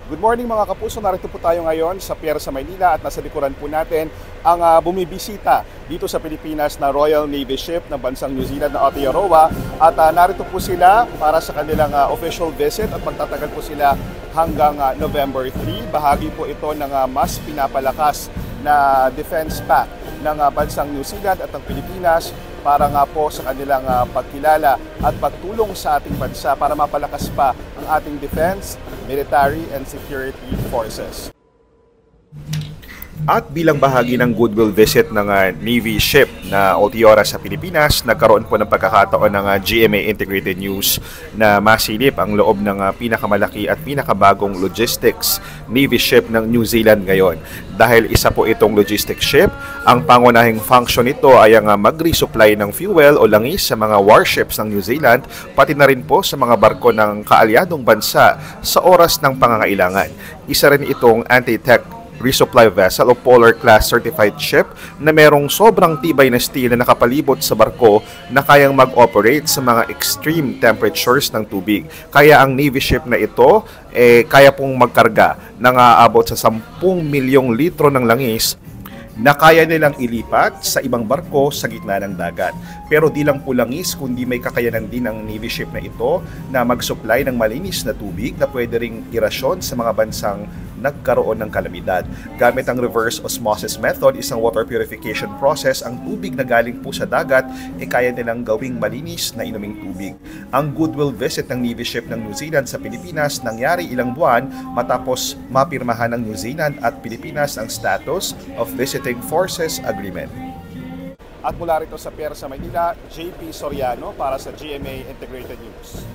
Good morning mga kapuso, narito po tayo ngayon sa Pier sa Maynila at nasa likuran po natin ang bumibisita dito sa Pilipinas na Royal Navy ship ng bansang New Zealand na Aotearoa at narito po sila para sa kanilang official visit at magtatagal po sila hanggang November 3. Bahagi po ito ng mas pinapalakas na defense pact ng bansang New Zealand at ng Pilipinas para nga po sa kanilang pagkilala at pagtulong sa ating bansa para mapalakas pa ang ating defense, military and security forces. At bilang bahagi ng goodwill visit ng Navy ship na Aotearoa sa Pilipinas, nagkaroon po ng pagkakataon ng GMA Integrated News na masilip ang loob ng pinakamalaki at pinakabagong logistics Navy ship ng New Zealand ngayon. Dahil isa po itong logistics ship, ang pangunahing function nito ay ang mag-resupply ng fuel o langis sa mga warships ng New Zealand, pati na rin po sa mga barko ng kaalyadong bansa sa oras ng pangangailangan. Isa rin itong anti-tech resupply vessel o Polar Class certified ship na merong sobrang tibay na steel na nakapalibot sa barko na kayang mag-operate sa mga extreme temperatures ng tubig. Kaya ang Navy ship na ito kaya pong magkarga ng aabot sa 10 milyong litro ng langis na kaya nilang ilipat sa ibang barko sa gitna ng dagat. Pero di lang po langis, kundi may kakayanan din ang Navy ship na ito na mag-supply ng malinis na tubig na pwede ring irasyon sa mga bansang nagkaroon ng kalamidad. Gamit ang reverse osmosis method, isang water purification process, ang tubig na galing po sa dagat kaya nilang gawing malinis na inuming tubig. Ang goodwill visit ng Navy ship ng New Zealand sa Pilipinas nangyari ilang buwan matapos mapirmahan ng New Zealand at Pilipinas ang status of Visiting Forces Agreement. At mula rito sa Pier sa Maynila, JP Soriano para sa GMA Integrated News.